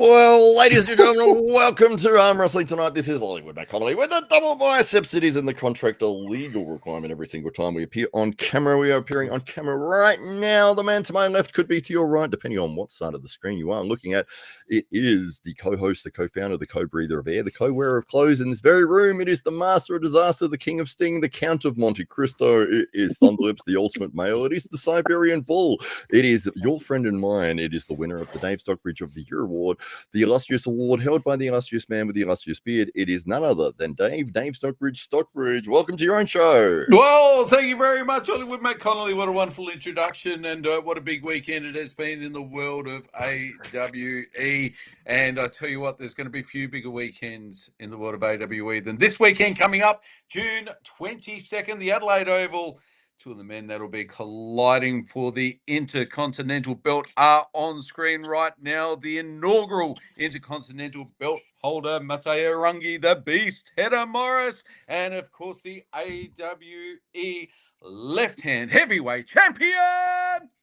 Well, ladies and gentlemen, welcome to Arm Wrestling Tonight. This is Hollywood Connelly with the double biceps. It is in the contract a legal requirement every single time we appear on camera. We are appearing on camera right now. The man to my left could be to your right, depending on what side of the screen you are looking at. It is the co-host, the co-founder, the co-breather of air, the co-wearer of clothes in this very room. It is the master of disaster, the king of sting, the count of Monte Cristo. It is Thunderlips, the ultimate male. It is the Siberian bull. It is your friend and mine. It is the winner of the Dave Stockbridge of the Year Award, the illustrious award held by the illustrious man with the illustrious beard. It is none other than Dave Stockbridge. Welcome to your own show. Well, thank you very much, Hollywood Matt Connelly. What a wonderful introduction, and what a big weekend it has been in the world of AWE. And I tell you what, there's going to be a few bigger weekends in the world of AWE than this weekend coming up, June 22nd, the Adelaide Oval. Two of the men that'll be colliding for the Intercontinental belt are on screen right now. The inaugural Intercontinental belt holder, Maatiewarangi the Beast Heta Morris, and of course the AWE left-hand heavyweight champion,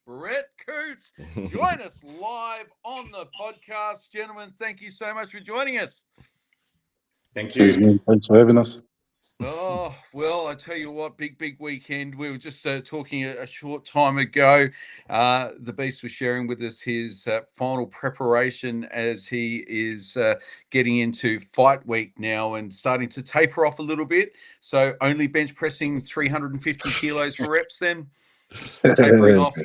Brett Coutts. Join us live on the podcast. Gentlemen, thank you so much for joining us. Thank you. Thanks for having us. Oh, well, I tell you what, big weekend. We were just talking a short time ago. The Beast was sharing with us his final preparation as he is getting into fight week now and starting to taper off a little bit. So only bench pressing 350 kilos for reps then? Just tapering off?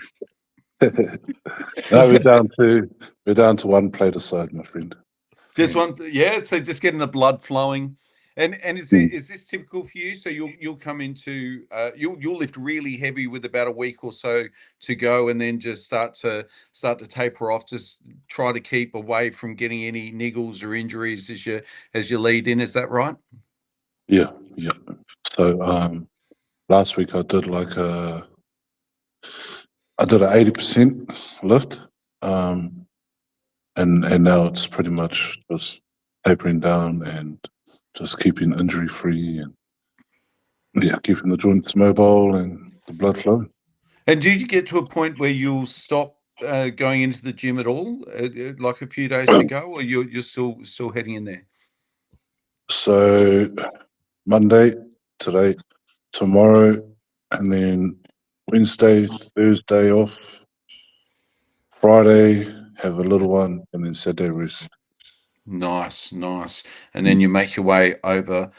No, we're down to one plate aside, my friend. Just one, yeah. So just getting the blood flowing. And is this typical for you? So you'll come into you'll lift really heavy with about a week or so to go, and then just start to taper off. Just try to keep away from getting any niggles or injuries as you lead in. Is that right? Yeah. So last week I did an 80% lift, and now it's pretty much just tapering down and just keeping injury free and keeping the joints mobile and the blood flowing. And did you get to a point where you'll stop going into the gym at all, like a few days to go, or you're still heading in there? So Monday, today, tomorrow, and then Wednesday, Thursday off. Friday, have a little one, and then Saturday rest. Nice. And then you make your way over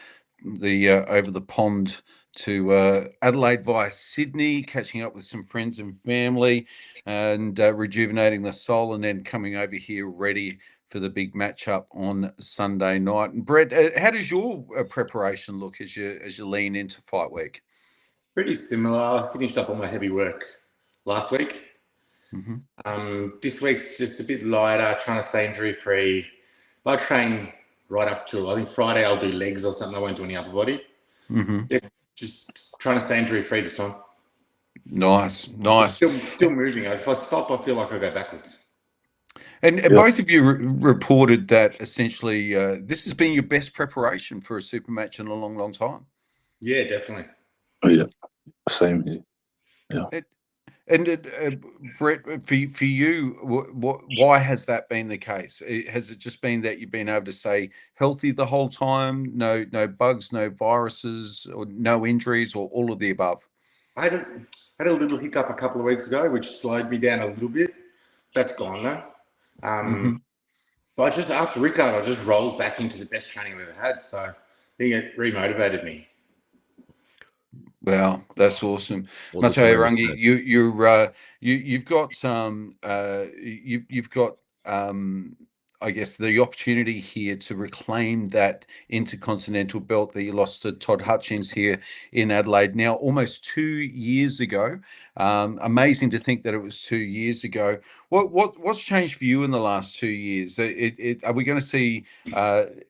the pond to Adelaide via Sydney, catching up with some friends and family, and rejuvenating the soul, and then coming over here ready for the big matchup on Sunday night. And Brett, how does your preparation look as you lean into fight week? Pretty similar. I finished up on my heavy work last week. Mm-hmm. This week's just a bit lighter, trying to stay injury free. I train right up to, I think Friday I'll do legs or something. I won't do any upper body. Mm-hmm. Yeah, just trying to stay injury free this time. Nice. Still moving. If I stop, I feel like I go backwards. And both of you reported that essentially this has been your best preparation for a super match in a long time. Yeah, definitely. Oh, yeah. Same here. Yeah. Brett, for you, why has that been the case? Has it just been that you've been able to stay healthy the whole time? No bugs, no viruses, or no injuries, or all of the above? I had a little hiccup a couple of weeks ago, which slowed me down a little bit. That's gone now. But just after Rickard, I just rolled back into the best training I've ever had. So I think it remotivated me. Wow, that's awesome, Maatiewarangi. You've got I guess the opportunity here to reclaim that Intercontinental belt that you lost to Todd Hutchins here in Adelaide now almost 2 years ago. Amazing to think that it was 2 years ago. What's changed for you in the last 2 years? Are we going to see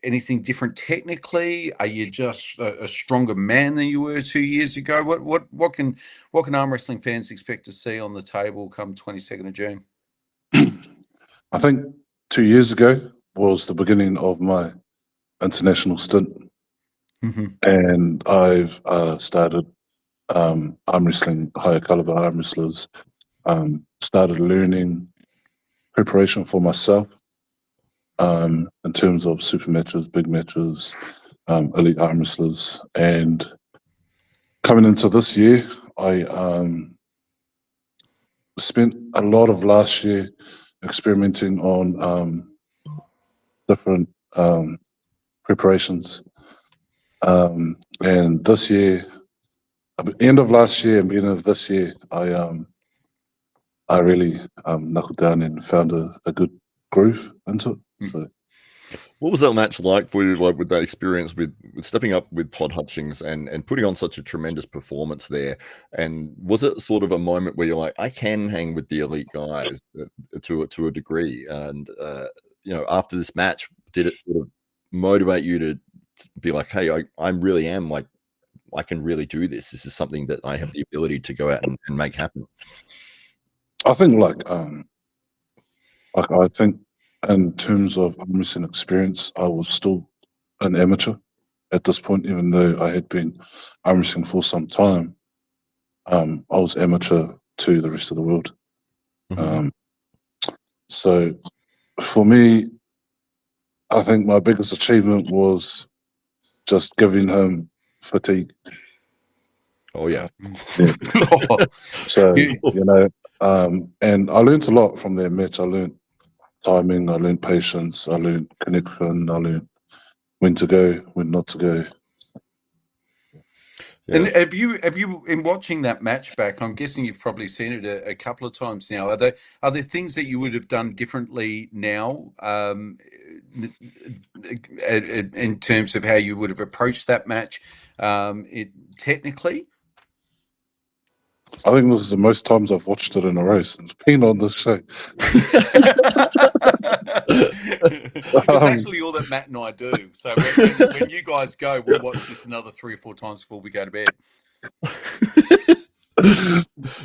anything different technically? Are you just a stronger man than you were 2 years ago? What can arm wrestling fans expect to see on the table come 22nd of June? I think 2 years ago was the beginning of my international stint. Mm-hmm. And I've started arm wrestling, higher caliber arm wrestlers, started learning preparation for myself, in terms of super matches, big matches, elite arm wrestlers. And coming into this year, I spent a lot of last year experimenting on different preparations. And this year, at the end of last year and beginning of this year, I really knuckled down and found a good groove into it. So, what was that match like for you, like with that experience with stepping up with Todd Hutchings and putting on such a tremendous performance there? And was it sort of a moment where you're like, I can hang with the elite guys to a degree? And after this match, did it sort of motivate you to be like, hey, I really am like, I can really do this. This is something that I have the ability to go out and make happen. I think I think in terms of arm wrestling experience, I was still an amateur at this point, even though I had been arm wrestling for some time. I was amateur to the rest of the world. So for me, I think my biggest achievement was just giving him fatigue. Oh yeah. So and I learned a lot from their match. I learned timing, I learned patience, I learned connection, I learned when to go, when not to go. Yeah. And have you in watching that match back, I'm guessing you've probably seen it a couple of times now. Are there things that you would have done differently now in terms of how you would have approached that match technically? I think this is the most times I've watched it in a row since being on this show. It's actually all that Matt and I do. So when you guys go, we'll watch this another 3 or 4 times before we go to bed.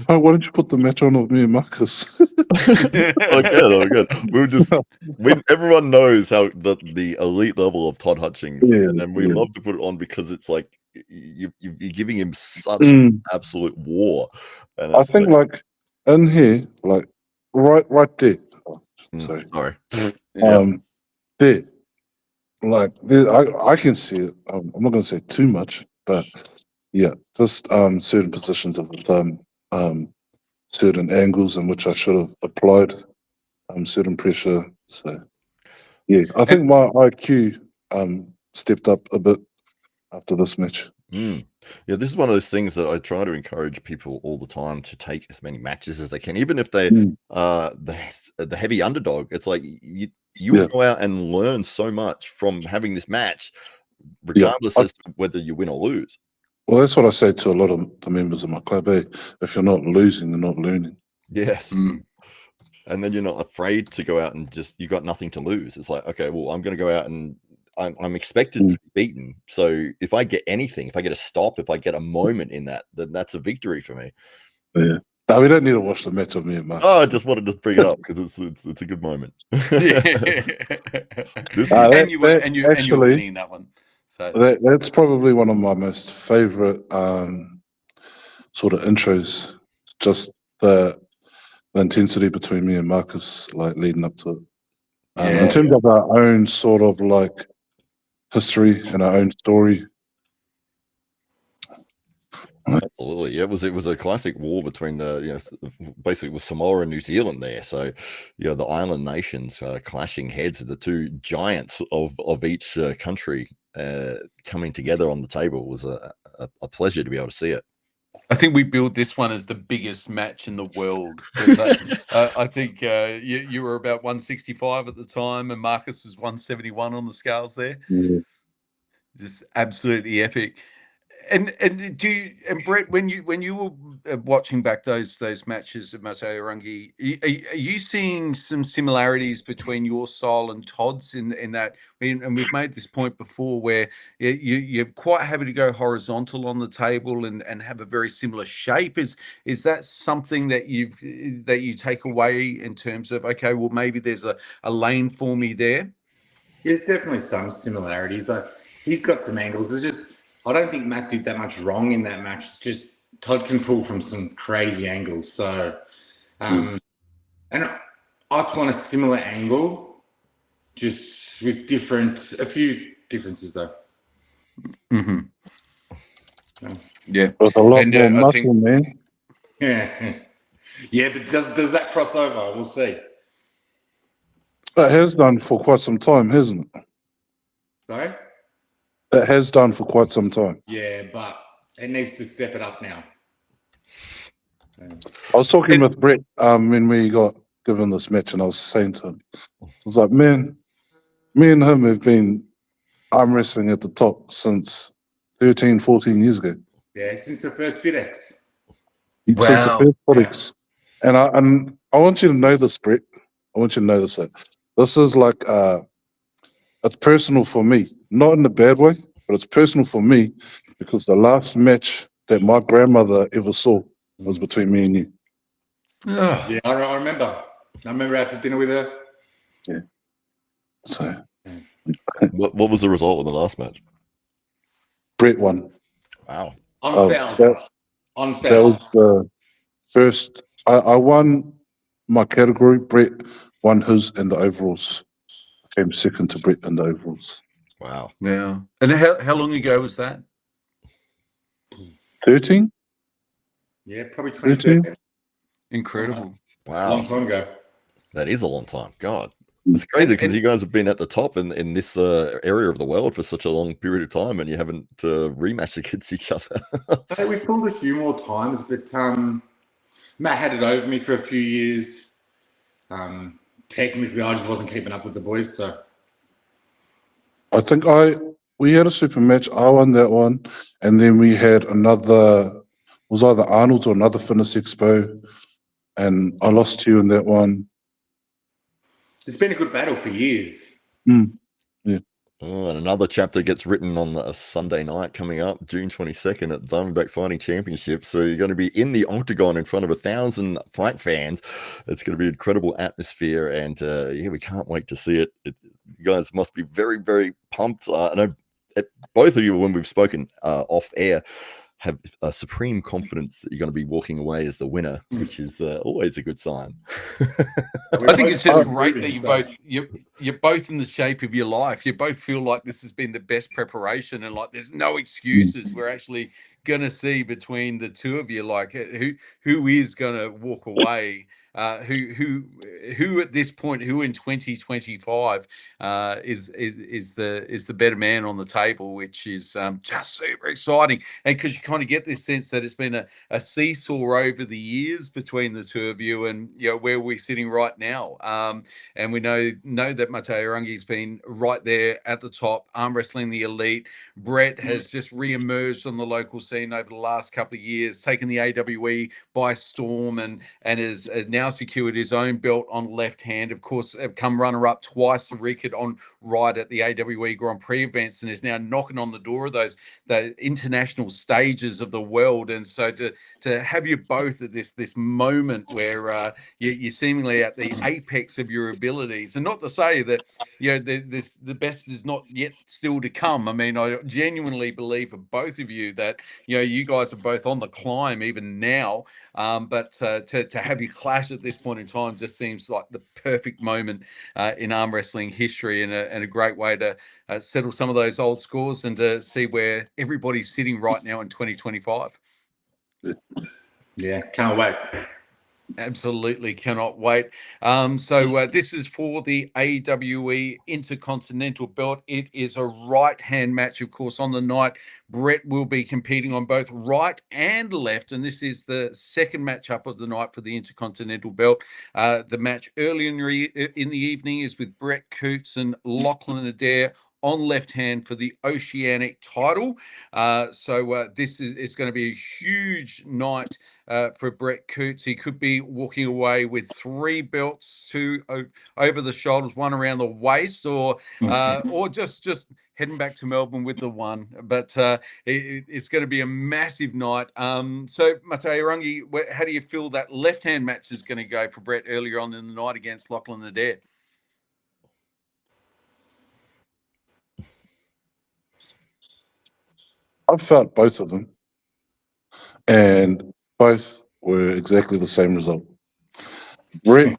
Oh, why don't you put the match on with me and Marcus? Okay. Everyone knows how the elite level of Todd Hutchings, and then we love to put it on because it's like you're giving him such absolute war. And I think like in here, like right there. Oh, sorry. There. Like I can see it. I'm not going to say too much, but yeah, just certain positions of the thumb, certain angles in which I should have applied certain pressure. So yeah, I think my IQ stepped up a bit after this match. Yeah, this is one of those things that I try to encourage people all the time to take as many matches as they can, even if they the heavy underdog. It's like you go out and learn so much from having this match, regardless as to whether you win or lose. Well, that's what I say to a lot of the members of my club. If you're not losing, you're not learning. Yes. And then you're not afraid to go out and you got nothing to lose. It's like, okay, well, I'm going to go out and I'm expected to be beaten. So if I get anything, if I get a stop, if I get a moment in that, then that's a victory for me. Yeah. No, we don't need to watch the match of me and Mark. Oh, I just wanted to bring it up because it's a good moment. And you're winning that one. So that's probably one of my most favorite sort of intros. Just the intensity between me and Marcus, like leading up to it. In terms of our own sort of like history and our own story. Absolutely, yeah, it was a classic war between basically with Samoa and New Zealand there. So, the island nations clashing heads of the two giants of each country coming together on the table was a pleasure to be able to see it. I think we billed this one as the biggest match in the world. I think you were about 165 at the time, and Marcus was 171 on the scales there. Just absolutely epic. And Brett, when you were watching back those matches at Maatiewarangi, are you seeing some similarities between your style and Todd's in that? And we've made this point before where you're quite happy to go horizontal on the table and have a very similar shape. Is that something that you take away in terms of, okay, well, maybe there's a lane for me there? There's definitely some similarities. Like he's got some angles. There's just I don't think Matt did that much wrong in that match. It's just Todd can pull from some crazy angles. So, and I pull on a similar angle, just with a few differences though. Mm-hmm. Yeah. With a lot And, more I muscle, think- man. Yeah, but does that cross over? We'll see. That has done for quite some time, hasn't it? Sorry? That has done for quite some time. Yeah, but it needs to step it up now. I was talking with Brett when we got given this match, and I was saying to him, I was like, man, me and him have been arm wrestling at the top since 13, 14 years ago. Yeah, since the first FedEx. Since the Wow. first FedEx. And I want you to know this, Brett. I want you to know this. This is like, it's personal for me, not in a bad way, but it's personal for me because the last match that my grandmother ever saw was between me and you. Oh. Yeah, I remember. I remember out to dinner with her. Yeah. So What was the result of the last match? Brett won. Wow. On foul. That was the first. I won my category. Brett won his in the overalls. I came second to Brett in the overalls. Wow. Yeah. And how long ago was that? 13? Yeah, probably 2013. Incredible. Wow. Long time ago. That is a long time. God. It's crazy because you guys have been at the top in this area of the world for such a long period of time, and you haven't rematched against each other. Hey, we've pulled a few more times, but Matt had it over me for a few years. Technically, I just wasn't keeping up with the boys, so. I think we had a super match. I won that one, and then we had another. Was either Arnold's or another Fitness Expo, and I lost to you in that one. It's been a good battle for years. Oh, and another chapter gets written on a Sunday night coming up, June 22nd at Diamondback Fighting Championship. So you're going to be in the octagon in front of 1,000 fight fans. It's going to be an incredible atmosphere, and yeah, we can't wait to see it. You guys must be very, very pumped. I know both of you, when we've spoken off air, have a supreme confidence that you're going to be walking away as the winner, which is always a good sign. I think it's just great that you're both in the shape of your life. You both feel like this has been the best preparation, and like there's no excuses. We're actually going to see between the two of you, like who is going to walk away. Who at this point, who in 2025 is the better man on the table, which is just super exciting. And because you kind of get this sense that it's been a seesaw over the years between the two of you, and where we're sitting right now. And we know that Maatiewarangi's been right there at the top, arm wrestling the elite. Brett has just re-emerged on the local scene over the last couple of years, taken the AWE by storm, and has now secured his own belt on left hand. Of course, have come runner-up twice the record on right at the AWE Grand Prix events, and is now knocking on the door of the international stages of the world. And so to have you both at this moment where you're seemingly at the apex of your abilities, and not to say that the best is not yet still to come. I mean, I genuinely believe for both of you that you guys are both on the climb even now. But to have you clash at this point in time just seems like the perfect moment in arm wrestling history, and a great way to settle some of those old scores and to see where everybody's sitting right now in 2025. Yeah, can't wait. Absolutely cannot wait. So this is for the AWE Intercontinental Belt. It is a right-hand match, of course, on the night. Brett will be competing on both right and left, and this is the second matchup of the night for the Intercontinental Belt. The match early in the evening is with Brett Coutts and Lachlan Adair on left hand for the Oceanic title. So this is going to be a huge night for Brett Coutts. He could be walking away with 3 belts, 2 over the shoulders, 1 around the waist, or just heading back to Melbourne with the 1. But it's going to be a massive night. So Maatiewarangi, how do you feel that left-hand match is going to go for Brett earlier on in the night against Lachlan Adair? I've felt both of them, and both were exactly the same result. Brett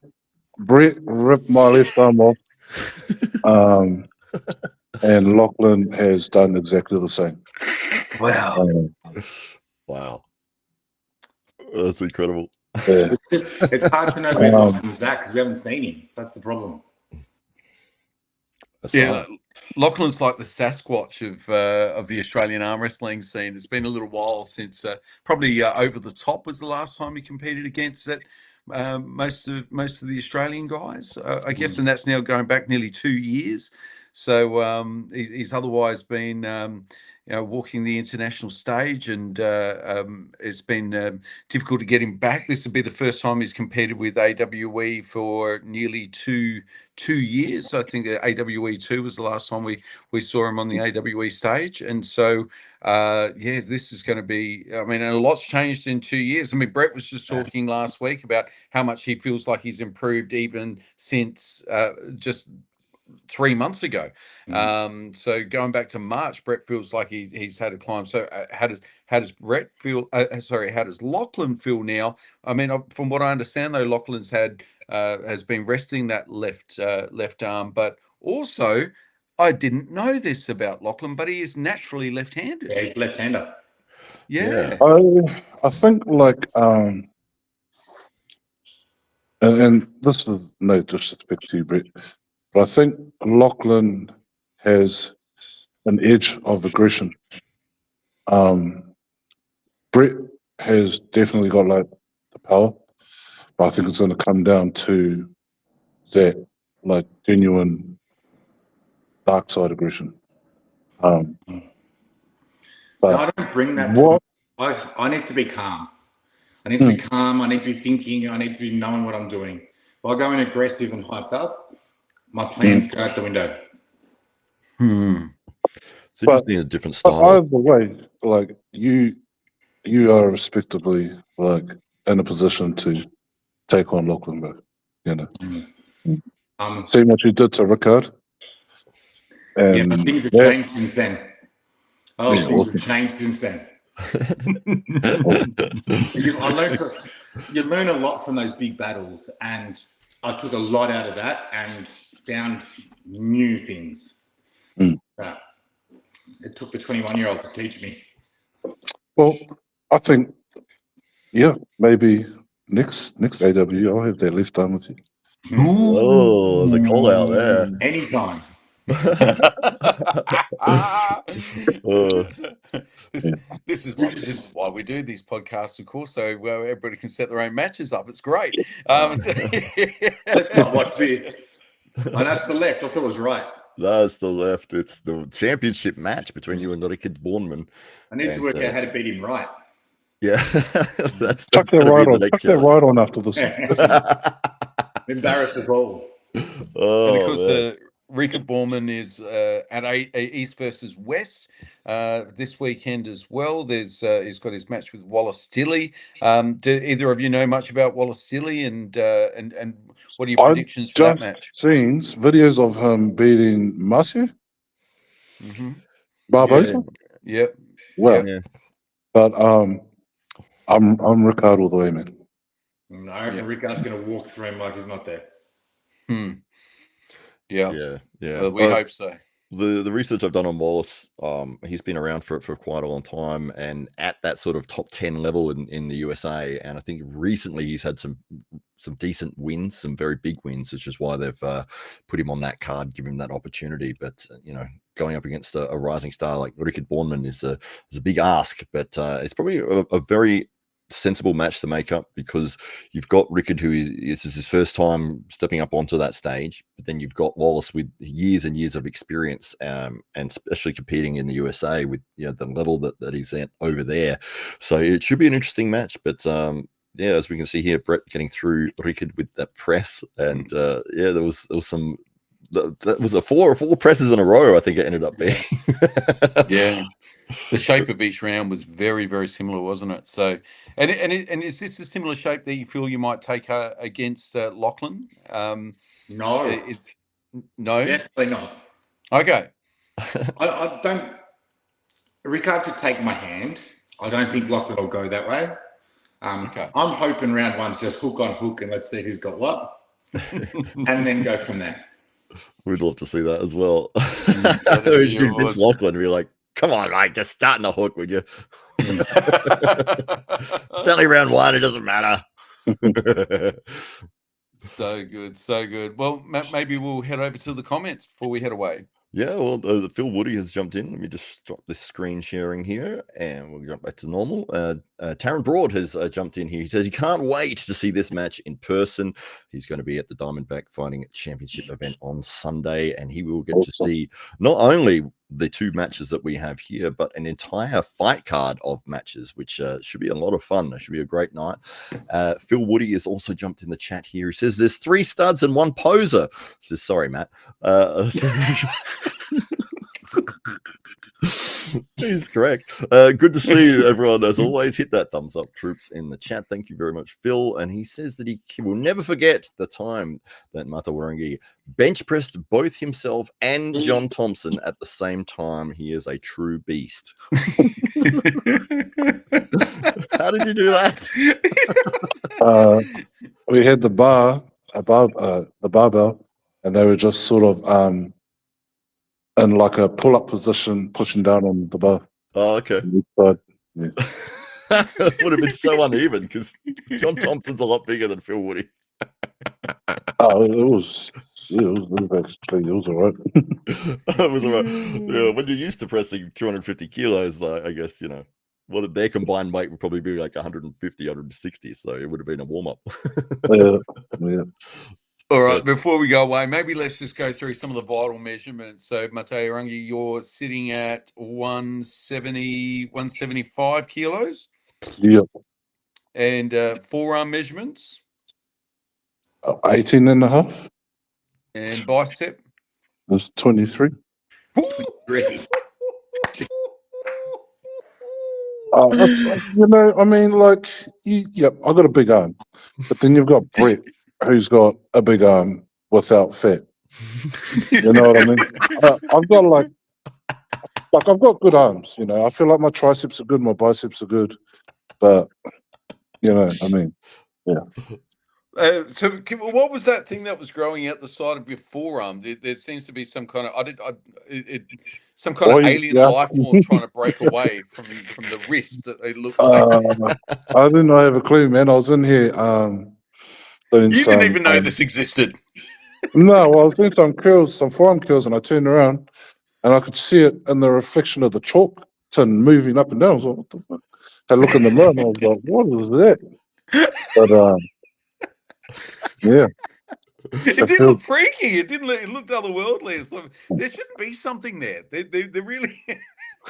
ripped my left arm off And Lachlan has done exactly the same. Wow. Wow. That's incredible. Yeah. It's hard to know where Lachlan's at because we haven't seen him. That's the problem. That's Yeah, right. Lachlan's like the Sasquatch of the Australian arm wrestling scene. It's been a little while since probably Over the Top was the last time he competed against it. Most of the Australian guys, I guess, and that's now going back nearly 2 years. So he's otherwise been walking the international stage, and it's been difficult to get him back. This would be the first time he's competed with AWE for nearly two years. I think AWE 2 was the last time we saw him on the AWE stage, and so this is going to be. I mean, a lot's changed in 2 years. I mean, Brett was just talking last week about how much he feels like he's improved even since just 3 months ago. So going back to March, Brett feels like he's had a climb. So how does Brett feel? How does Lachlan feel now? I mean, from what I understand, though, Lachlan's has been resting that left arm, but also I didn't know this about Lachlan, but he is naturally left-handed. Yeah, he's left-hander. Yeah. I think like and this is no disrespect to you, Brett, but I think Lachlan has an edge of aggression. Brett has definitely got like the power, but I think it's going to come down to that like genuine dark side aggression. No, But I don't bring that. what? I need to be calm. I need to be calm. I need to be thinking. I need to be knowing what I'm doing. If I go in aggressive and hyped up, my plans go out the window. It's interesting, a different But style. either way, like you are respectably like in a position to take on Lachlan, bro. You know, seeing what you did to Rickard. Yeah, but things have changed since then. Things have changed since then. You learn a lot from those big battles, and I took a lot out of that and found new things. It took the 21-year-old to teach me. Well, I think, maybe next AW, I'll have that left arm with you. Oh, there's a call out there. Anytime. This is why we do these podcasts, of course, so everybody can set their own matches up. It's great. Let's not watch this. Oh, that's the left. I thought it was right. That's the left. It's the championship match between you and Rickard Bornman. I need to work out how to beat him right. Yeah, that's Chuck that right on. Chuck that right on after this. Embarrassed us all. And of course, Rickard Borman is at East versus West this weekend as well. He's got his match with Wallace Stilley. Do either of you know much about Wallace Stilley, and what are your predictions for that match? Seen videos of him beating Matthew Barbosa. Yeah. Well, but I'm Rickard all the way, man. No, Rickard's going to walk through him like he's not there. Yeah. We hope so. The research I've done on Wallace, he's been around for quite a long time and at that sort of top 10 level in the USA. And I think recently he's had some decent wins, some very big wins, which is why they've put him on that card, give him that opportunity. But going up against a rising star like Rickard Bornman is a big ask. But it's probably a very sensible match to make up, because you've got Rickard, who is his first time stepping up onto that stage, but then you've got Wallace with years and years of experience, and especially competing in the USA with the level that he's at over there. So it should be an interesting match. But as we can see here, Brett getting through Rickard with that press, and there was some. That was four presses in a row, I think it ended up being. Yeah, the shape of each round was very, very similar, wasn't it? So, and is this a similar shape that you feel you might take against Lachlan? No, no, definitely not. Okay, I don't. Rickard could take my hand. I don't think Lachlan will go that way. Okay. I'm hoping round one's just hook on hook, and let's see who's got what, and then go from there. We'd love to see that as well. That'd be Vince awesome. Lachlan be like, "Come on, mate, just starting the hook, would you? It's only round 1. It doesn't matter." So good, so good. Well, maybe we'll head over to the comments before we head away. Yeah, well, Phil Woody has jumped in. Let me just stop this screen sharing here, and we'll jump back to normal. Taryn Broad has jumped in here. He says he can't wait to see this match in person. He's going to be at the Diamondback Fighting Championship event on Sunday, and he will get to see not only the 2 matches that we have here, but an entire fight card of matches, which should be a lot of fun. It should be a great night. Phil Woody has also jumped in the chat here. He says there's 3 studs and 1 poser. Says, sorry, Matt. He's correct. Good to see everyone. As always, hit that thumbs up, troops, in the chat. Thank you very much, Phil. And he says that he will never forget the time that Maatiewarangi bench pressed both himself and John Thompson at the same time. He is a true beast. How did you do that? We had the barbell, and they were just sort of in like a pull-up position, pushing down on the bar. Oh, okay. But, yeah. It would have been so uneven because John Thompson's a lot bigger than Phil Woody. It was all right. It was all right. Yeah, when you're used to pressing 250 kilos, I guess, what their combined weight would probably be like 150, 160. So it would have been a warm-up. Yeah. All right, before we go away, maybe let's just go through some of the vital measurements. So, Maatiewarangi, you're sitting at 170, 175 kilos. Yeah. And forearm measurements? 18 and a half. And bicep? That's 23. I mean, like, I got a big arm, but then you've got Brett, who's got a big arm without fat. You know what I mean? I've got I've got good arms. I feel like my triceps are good, my biceps are good, but I mean, yeah. So, what was that thing that was growing out the side of your forearm? There seems to be some kind of some kind of alien life form trying to break away from the wrist. It looked like. I didn't have a clue, man. I was in here doing You didn't even know this existed. No, I was doing some forearm curls, and I turned around and I could see it in the reflection of the chalk tin moving up and down. I was like, what the fuck? I look in the mirror and I was like, what is that? But yeah. It didn't look freaky. It looked otherworldly. So there shouldn't be something there. They really.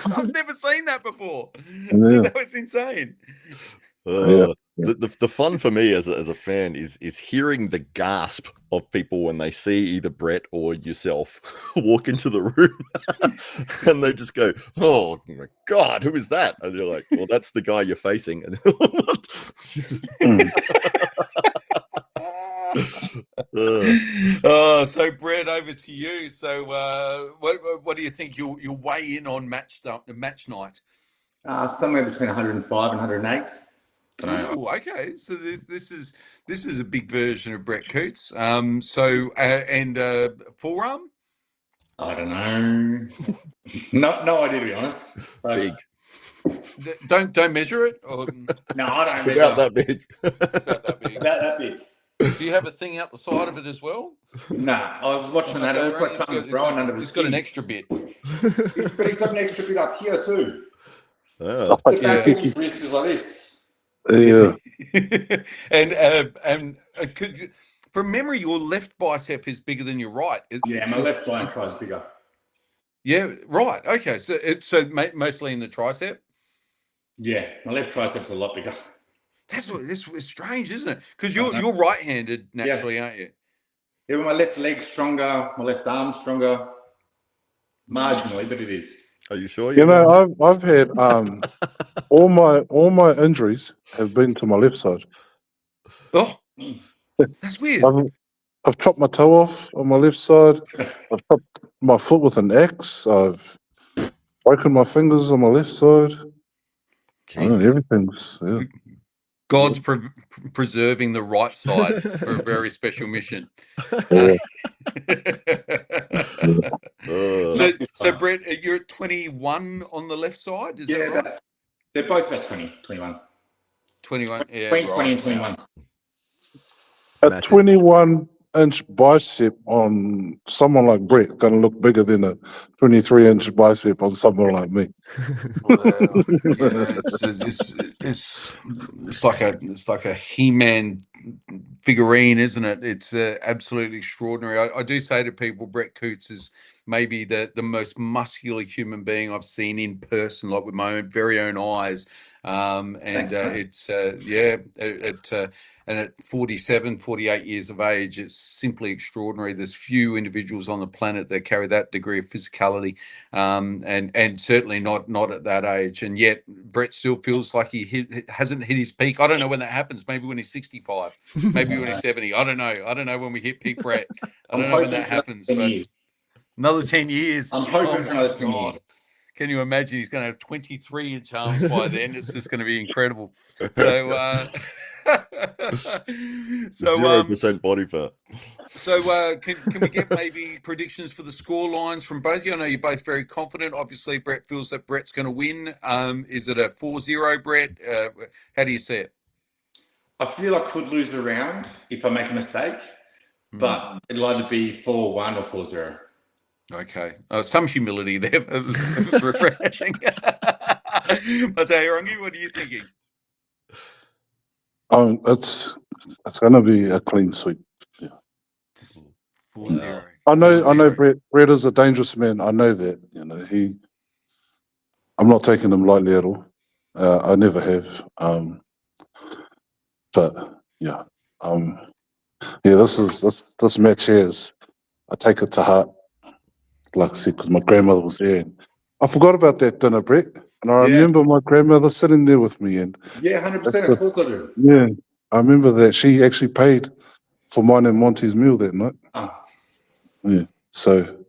I've never seen that before. Yeah. That was insane. The fun for me as a fan is hearing the gasp of people when they see either Brett or yourself walk into the room and they just go, "Oh my God, who is that?" And you're like, "Well, that's the guy you're facing." So Brett, over to you. So what do you think you'll weigh in on match night? Somewhere between 105 and 108. Oh, okay. So this is a big version of Brett Coutts. And forearm? I don't know. No idea, to be honest. Big. Don't measure it. Or... No, I don't measure. About that big. About that big. Do you have a thing out the side of it as well? No, I was watching that. It looks like something's growing under his skin. He's got an extra bit. He's got an extra bit up here too. Oh, the back of his wrist is like this. Yeah. And from memory, your left bicep is bigger than your right. Yeah, my left bicep is bigger. Yeah, right. Okay, so mostly in the tricep. Yeah, my left tricep's a lot bigger. That's strange, isn't it? Because you're right-handed naturally, aren't you? Yeah, but my left leg's stronger, my left arm's stronger, marginally, but it is. Are you sure? I've had all my injuries have been to my left side. Oh, that's weird. I've chopped my toe off on my left side. I've chopped my foot with an axe. I've broken my fingers on my left side. Everything's. Yeah. God's preserving the right side for a very special mission. Yeah. So Brett, you're at 21 on the left side, is that right? They're both about 20, 21. 21, yeah, 20, right. 20 and 21. A Massive. 21-inch bicep on someone like Brett gonna look bigger than a 23-inch bicep on someone like me. Wow. Yeah, it's like a He-Man figurine, isn't it? It's absolutely extraordinary. I do say to people, Brett Coutts is maybe the most muscular human being I've seen in person, like with my own very own eyes. And at 47, 48 years of age, it's simply extraordinary. There's few individuals on the planet that carry that degree of physicality, and certainly not at that age. And yet Brett still feels like he hasn't hit his peak. I don't know when that happens. Maybe when he's 65, maybe when he's 70. I don't know when we hit peak Brett. I don't know when that happens, but another 10 years. I'm hoping for another 10 years. Can you imagine he's going to have 23-inch arms by then? It's just going to be incredible. So, 0% body fat. So can we get maybe predictions for the score lines from both of you? I know you're both very confident. Obviously, Brett feels that Brett's going to win. Is it a 4-0, Brett? How do you see it? I feel I could lose the round if I make a mistake, but it'll either be 4-1 or 4-0. Okay. Some humility there. It was refreshing. Maatiewarangi, what are you thinking? It's gonna be a clean sweep. Yeah. Just 4-0. I know 4-0. Brett is a dangerous man. I know that. I'm not taking him lightly at all. I never have. But yeah. This match here I take it to heart. Like I said, because my grandmother was there. And I forgot about that dinner, Brett. And I remember my grandmother sitting there with me. And 100%. Of course I do. yeah, I remember that. She actually paid for mine and Monty's meal that night. Oh. Yeah. So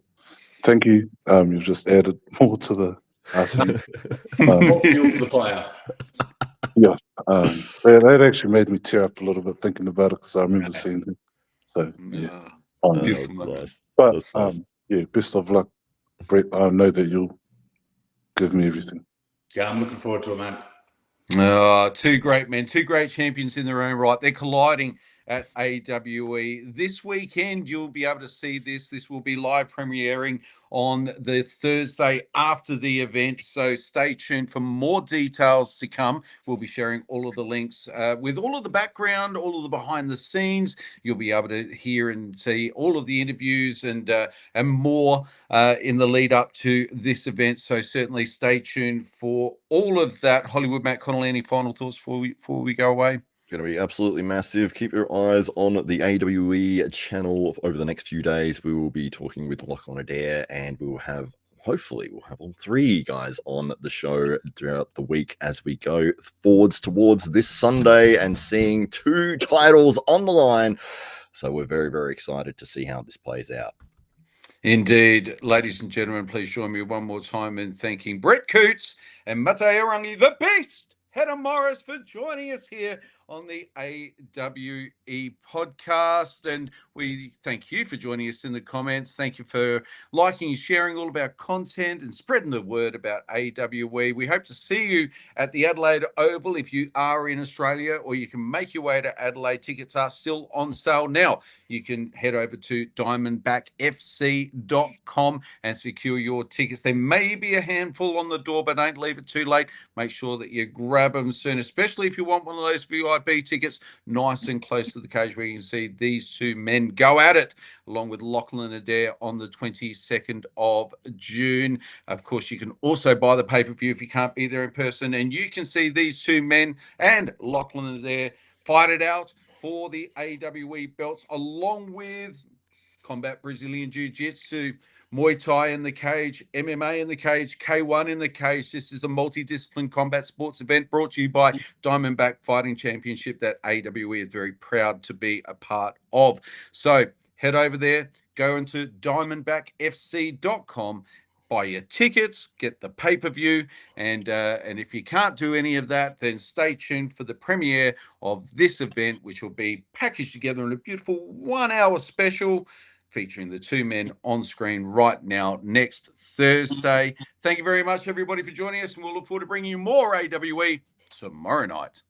thank you. You've just added more to the arsenal. More fuel to the fire. Yeah. That actually made me tear up a little bit thinking about it because I remember seeing it. So yeah. Beautiful. Nice. But Nice. yeah, best of luck, Brett. I know that you'll give me everything. Yeah, I'm looking forward to it, man. Two great men, two great champions in their own right. They're colliding at AWE this weekend. You'll be able to see this. This will be live premiering on the Thursday after the event. So stay tuned for more details to come. We'll be sharing all of the links with all of the background, all of the behind the scenes. You'll be able to hear and see all of the interviews and more in the lead up to this event. So certainly stay tuned for all of that. Hollywood Matt Connelly, any final thoughts before we go away? Going to be absolutely massive. Keep your eyes on the AWE channel over the next few days. We will be talking with Lachlan Adair, and hopefully we'll have all three guys on the show throughout the week as we go forwards towards this Sunday and seeing two titles on the line. So we're very, very excited to see how this plays out. Indeed. Ladies and gentlemen, please join me one more time in thanking Brett Coutts and Maatiewarangi, the Beast, Heta Morris, for joining us here on the AWE podcast. And we thank you for joining us in the comments. Thank you for liking and sharing all of our content and spreading the word about AWE. We hope to see you at the Adelaide Oval if you are in Australia, or you can make your way to Adelaide. Tickets are still on sale now. You can head over to diamondbackfc.com and secure your tickets. There may be a handful on the door, but don't leave it too late. Make sure that you grab them soon, especially if you want one of those VIP tickets nice and close to the cage where you can see these two men go at it, along with Lachlan Adair on the 22nd of June. Of course, you can also buy the pay-per-view if you can't be there in person, and you can see these two men and Lachlan Adair fight it out for the AWE belts, along with combat Brazilian Jiu-Jitsu, Muay Thai in the cage, MMA in the cage, K1 in the cage. This is a multidiscipline combat sports event brought to you by Diamondback Fighting Championship that AWE is very proud to be a part of. So head over there, go into diamondbackfc.com, buy your tickets, get the pay-per-view, and if you can't do any of that, then stay tuned for the premiere of this event, which will be packaged together in a beautiful 1-hour special featuring the two men on screen right now next Thursday. Thank you very much, everybody, for joining us, and we'll look forward to bringing you more AWE tomorrow night.